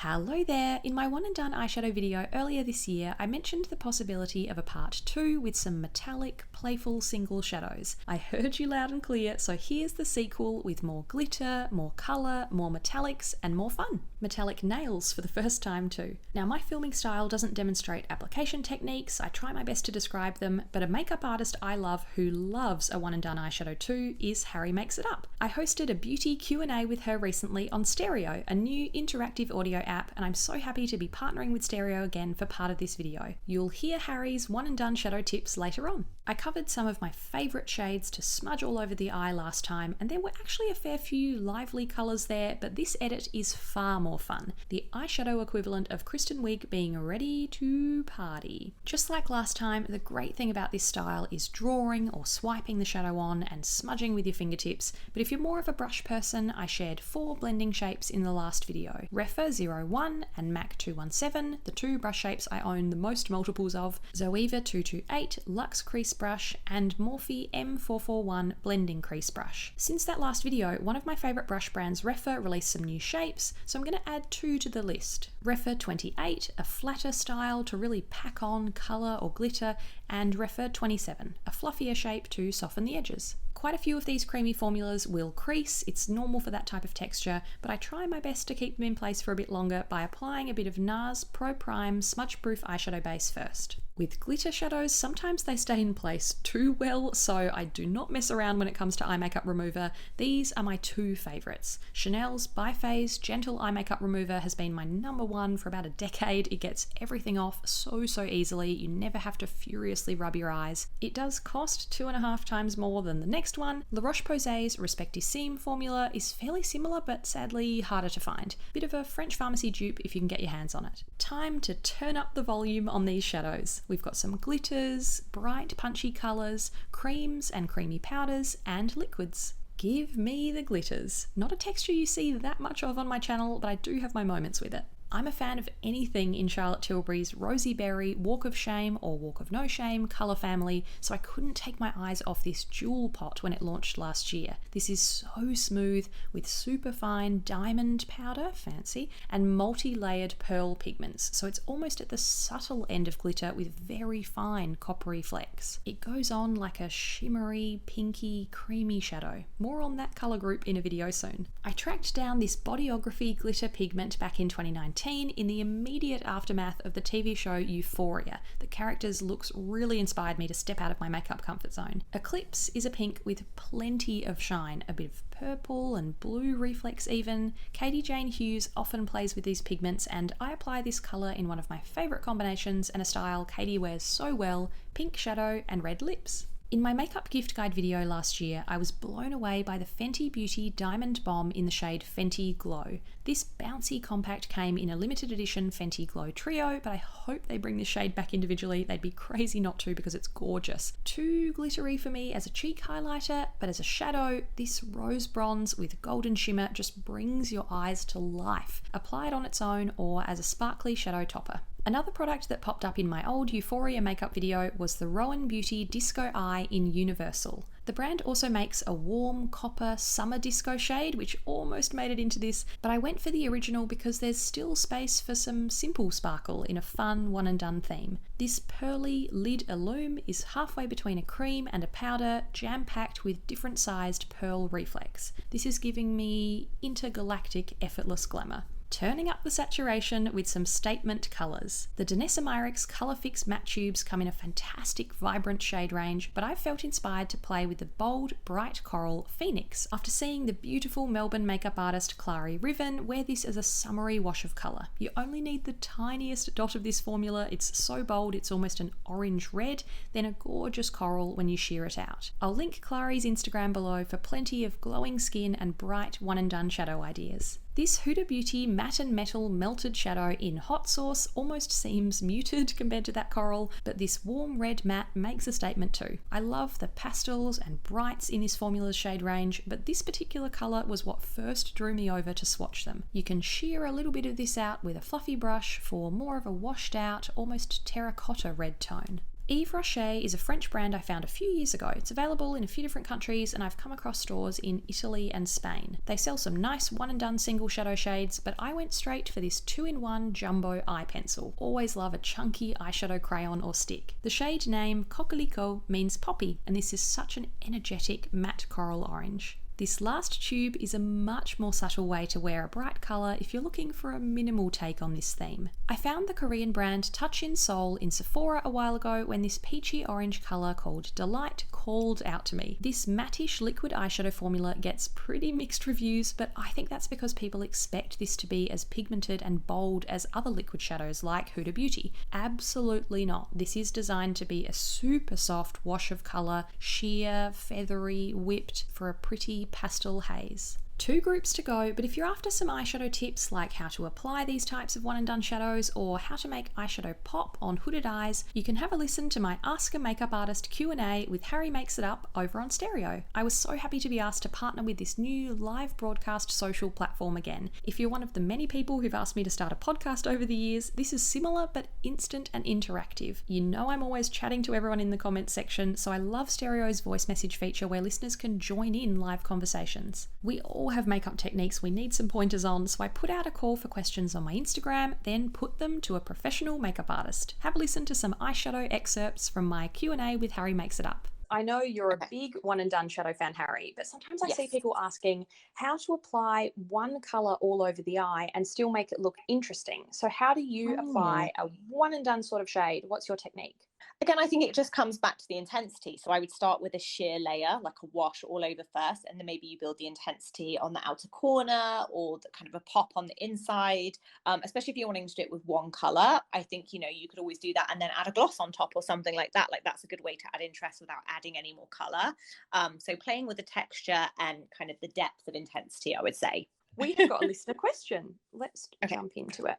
Hello there! In my one and done eyeshadow video earlier this year, I mentioned the possibility of a part 2 with some metallic, playful single shadows. I heard you loud and clear, so here's the sequel with more glitter, more colour, more metallics, and more fun. Metallic nails for the first time too. Now my filming style doesn't demonstrate application techniques, I try my best to describe them, but a makeup artist I love who loves a one and done eyeshadow too is Harry Makes It Up. I hosted a beauty Q&A with her recently on Stereo, a new interactive audio app, and I'm so happy to be partnering with Stereo again for part of this video. You'll hear Harry's one and done shadow tips later on. I covered some of my favourite shades to smudge all over the eye last time, and there were actually a fair few lively colours there, but this edit is far more fun. The eyeshadow equivalent of Kristen Wiig being ready to party. Just like last time, the great thing about this style is drawing or swiping the shadow on and smudging with your fingertips, but if you're more of a brush person, I shared 4 blending shapes in the last video. Refa 01 and MAC 217, the 2 brush shapes I own the most multiples of, Zoeva 228 Luxe Crease Brush, and Morphe M441 Blending Crease Brush. Since that last video, one of my favourite brush brands, Refa, released some new shapes, so I'm going to add 2 to the list. Refa 28, a flatter style to really pack on colour or glitter, and Refa 27, a fluffier shape to soften the edges. Quite a few of these creamy formulas will crease, it's normal for that type of texture, but I try my best to keep them in place for a bit longer by applying a bit of NARS Pro Prime Smudge Proof eyeshadow base first. With glitter shadows, sometimes they stay in place too well, so I do not mess around when it comes to eye makeup remover. These are my 2 favourites. Chanel's Biphase Gentle Eye Makeup Remover has been my #1 for about a decade. It gets everything off so easily, you never have to furiously rub your eyes. It does cost 2.5 times more than the next one. La Roche-Posay's Respectissime formula is fairly similar, but sadly harder to find. Bit of a French pharmacy dupe if you can get your hands on it. Time to turn up the volume on these shadows. We've got some glitters, bright punchy colours, creams and creamy powders, and liquids. Give me the glitters. Not a texture you see that much of on my channel, but I do have my moments with it. I'm a fan of anything in Charlotte Tilbury's Rosy Berry, Walk of Shame or Walk of No Shame colour family, so I couldn't take my eyes off this jewel pot when it launched last year. This is so smooth with super fine diamond powder, fancy, and multi-layered pearl pigments, so it's almost at the subtle end of glitter with very fine coppery flecks. It goes on like a shimmery, pinky, creamy shadow. More on that colour group in a video soon. I tracked down this Bodyography glitter pigment back in 2019 in the immediate aftermath of the TV show Euphoria. The characters' looks really inspired me to step out of my makeup comfort zone. Eclipse is a pink with plenty of shine, a bit of purple and blue reflex even. Katie Jane Hughes often plays with these pigments, and I apply this colour in one of my favourite combinations and a style Katie wears so well, pink shadow and red lips. In my makeup gift guide video last year, I was blown away by the Fenty Beauty Diamond Bomb in the shade Fenty Glow. This bouncy compact came in a limited edition Fenty Glow Trio, but I hope they bring this shade back individually. They'd be crazy not to because it's gorgeous. Too glittery for me as a cheek highlighter, but as a shadow, this rose bronze with golden shimmer just brings your eyes to life. Apply it on its own or as a sparkly shadow topper. Another product that popped up in my old Euphoria makeup video was the Rowan Beauty Disco Eye in Universal. The brand also makes a warm copper summer disco shade, which almost made it into this, but I went for the original because there's still space for some simple sparkle in a fun one and done theme. This pearly lid illume is halfway between a cream and a powder, jam-packed with different sized pearl reflex. This is giving me intergalactic effortless glamour. Turning up the saturation with some statement colours. The Danessa Myricks Colour Fix matte tubes come in a fantastic vibrant shade range, but I felt inspired to play with the bold, bright coral Phoenix after seeing the beautiful Melbourne makeup artist Clary Riven wear this as a summery wash of colour. You only need the tiniest dot of this formula, it's so bold it's almost an orange red, then a gorgeous coral when you sheer it out. I'll link Clary's Instagram below for plenty of glowing skin and bright one and done shadow ideas. This Huda Beauty Matte and Metal Melted Shadow in Hot Sauce almost seems muted compared to that coral, but this warm red matte makes a statement too. I love the pastels and brights in this formula's shade range, but this particular colour was what first drew me over to swatch them. You can sheer a little bit of this out with a fluffy brush for more of a washed out, almost terracotta red tone. Yves Rocher is a French brand I found a few years ago. It's available in a few different countries and I've come across stores in Italy and Spain. They sell some nice one and done single shadow shades, but I went straight for this 2-in-1 jumbo eye pencil. Always love a chunky eyeshadow crayon or stick. The shade name Coquelicot means poppy, and this is such an energetic matte coral orange. This last tube is a much more subtle way to wear a bright colour if you're looking for a minimal take on this theme. I found the Korean brand Touch in Seoul in Sephora a while ago when this peachy orange colour called Delight called out to me. This mattish liquid eyeshadow formula gets pretty mixed reviews, but I think that's because people expect this to be as pigmented and bold as other liquid shadows like Huda Beauty. Absolutely not. This is designed to be a super soft wash of colour, sheer, feathery, whipped for a pretty pastel haze. 2 groups to go, but if you're after some eyeshadow tips like how to apply these types of one and done shadows or how to make eyeshadow pop on hooded eyes, you can have a listen to my Ask a Makeup Artist Q&A with Harry Makes It Up over on Stereo. I was so happy to be asked to partner with this new live broadcast social platform again. If you're one of the many people who've asked me to start a podcast over the years, this is similar but instant and interactive. You know I'm always chatting to everyone in the comments section, so I love Stereo's voice message feature where listeners can join in live conversations. We all have makeup techniques we need some pointers on, so I put out a call for questions on my Instagram, then put them to a professional makeup artist. Have a listen to some eyeshadow excerpts from my Q&A with Harry Makes It Up. I know you're a big one and done shadow fan, Harry, but sometimes I see people asking how to apply one colour all over the eye and still make it look interesting. So how do you apply a one and done sort of shade? What's your technique? Again, I think it just comes back to the intensity. So I would start with a sheer layer, like a wash all over first, and then maybe you build the intensity on the outer corner or the kind of a pop on the inside, especially if you're wanting to do it with one colour. I think, you could always do that and then add a gloss on top or something like that. Like that's a good way to add interest without adding any more colour. So playing with the texture and kind of the depth of intensity, I would say. We have got a listener question. Let's jump into it.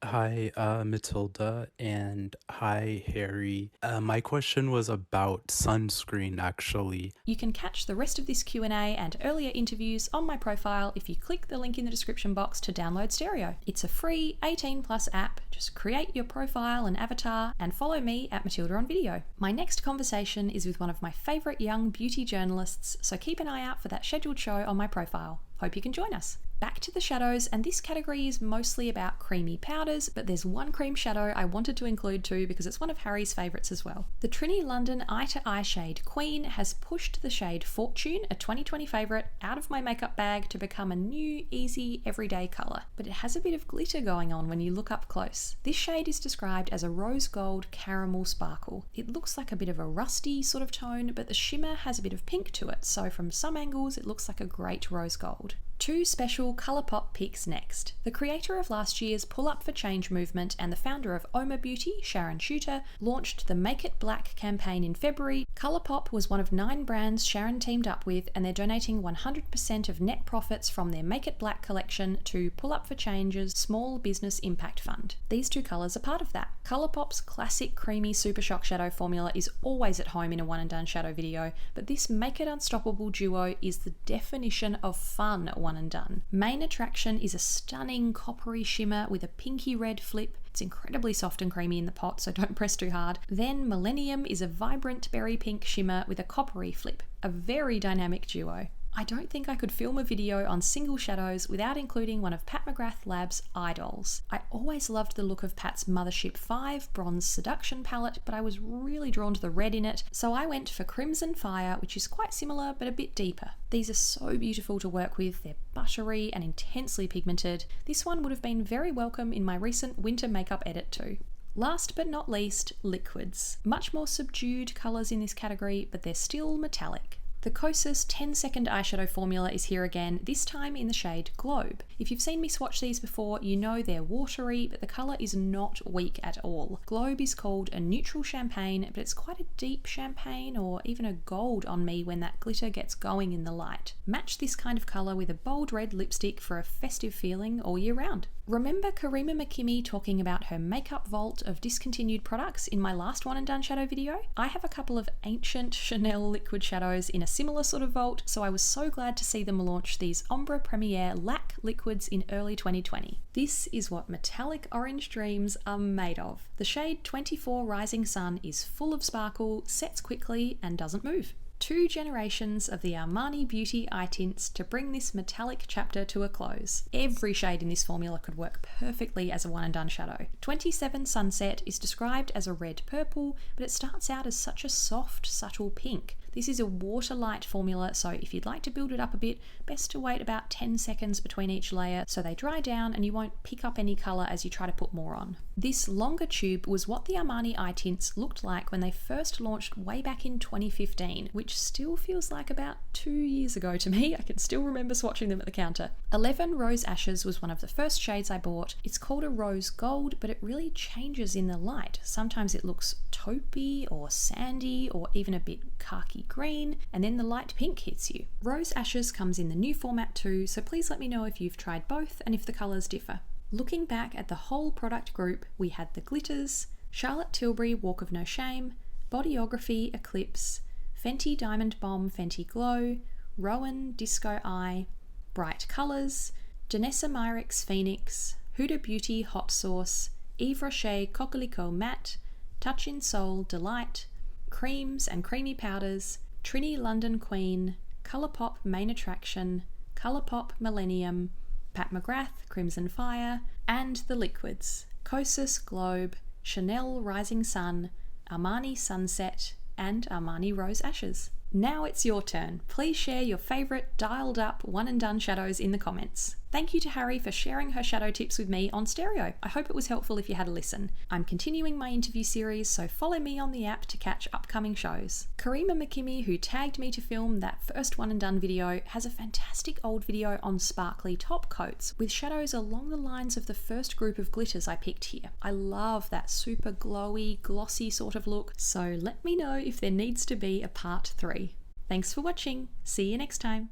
Hi, Matilda, and hi, Harry. My question was about sunscreen, actually. You can catch the rest of this Q&A and earlier interviews on my profile if you click the link in the description box to download Stereo. It's a free 18+ app. Just create your profile and avatar and follow me at Matilda on Video. My next conversation is with one of my favourite young beauty journalists, so keep an eye out for that scheduled show on my profile. Hope you can join us. Back to the shadows, and this category is mostly about creamy powders, but there's one cream shadow I wanted to include too because it's one of Harry's favourites as well. The Trini London Eye to Eye shade Queen has pushed the shade Fortune, a 2020 favourite, out of my makeup bag to become a new, easy, everyday colour. But it has a bit of glitter going on when you look up close. This shade is described as a rose gold caramel sparkle. It looks like a bit of a rusty sort of tone, but the shimmer has a bit of pink to it, so from some angles it looks like a great rose gold. 2 special Colourpop picks next. The creator of last year's Pull Up for Change movement and the founder of Oma Beauty, Sharon Shooter, launched the Make It Black campaign in February. Colourpop was one of 9 brands Sharon teamed up with, and they're donating 100% of net profits from their Make It Black collection to Pull Up for Change's Small Business Impact Fund. These 2 colours are part of that. Colourpop's classic creamy Super Shock shadow formula is always at home in a one and done shadow video, but this Make It Unstoppable duo is the definition of fun one and done. Main attraction is a stunning coppery shimmer with a pinky red flip. It's incredibly soft and creamy in the pot, so don't press too hard. Then Millennium is a vibrant berry pink shimmer with a coppery flip. A very dynamic duo. I don't think I could film a video on single shadows without including one of Pat McGrath Labs' eye dolls. I always loved the look of Pat's Mothership 5 Bronze Seduction palette, but I was really drawn to the red in it, so I went for Crimson Fire, which is quite similar but a bit deeper. These are so beautiful to work with, they're buttery and intensely pigmented. This one would have been very welcome in my recent winter makeup edit too. Last but not least, liquids. Much more subdued colours in this category, but they're still metallic. The Kosas 10-second eyeshadow formula is here again, this time in the shade Globe. If you've seen me swatch these before, you know they're watery, but the colour is not weak at all. Globe is called a neutral champagne, but it's quite a deep champagne or even a gold on me when that glitter gets going in the light. Match this kind of colour with a bold red lipstick for a festive feeling all year round. Remember Karima McKimmey talking about her makeup vault of discontinued products in my last One and Done shadow video? I have a couple of ancient Chanel liquid shadows in a similar sort of vault, so I was so glad to see them launch these Ombre Premiere Lac liquids in early 2020. This is what metallic orange dreams are made of. The shade 24 Rising Sun is full of sparkle, sets quickly, and doesn't move. 2 generations of the Armani Beauty eye tints to bring this metallic chapter to a close. Every shade in this formula could work perfectly as a One and Done shadow. 27 Sunset is described as a red purple, but it starts out as such a soft, subtle pink. This is a water light formula, so if you'd like to build it up a bit, best to wait about 10 seconds between each layer so they dry down and you won't pick up any colour as you try to put more on. This longer tube was what the Armani eye tints looked like when they first launched way back in 2015, which still feels like about 2 years ago to me. I can still remember swatching them at the counter. 11 Rose Ashes was one of the first shades I bought. It's called a rose gold, but it really changes in the light. Sometimes it looks taupey or sandy or even a bit khaki green, and then the light pink hits you. Rose Ashes comes in the new format too, so please let me know if you've tried both and if the colours differ. Looking back at the whole product group, we had the glitters, Charlotte Tilbury Walk of No Shame, Bodyography Eclipse, Fenty Diamond Bomb Fenty Glow, Rowan Disco Eye, Bright Colours, Janessa Myricks Phoenix, Huda Beauty Hot Sauce, Yves Rocher Coquelicot Matte, Touch in Soul Delight, Creams and Creamy Powders, Trini London Queen, Colourpop Main Attraction, Colourpop Millennium, Pat McGrath Crimson Fire, and the liquids, Kosas Globe, Chanel Rising Sun, Armani Sunset, and Armani Rose Ashes. Now it's your turn. Please share your favourite dialed up One and Done shadows in the comments. Thank you to Harry for sharing her shadow tips with me on stereo. I hope it was helpful if you had a listen. I'm continuing my interview series, so follow me on the app to catch upcoming shows. Karima McKimmey, who tagged me to film that first One and Done video, has a fantastic old video on sparkly top coats with shadows along the lines of the first group of glitters I picked here. I love that super glowy, glossy sort of look, so let me know if there needs to be a part 3. Thanks for watching. See you next time.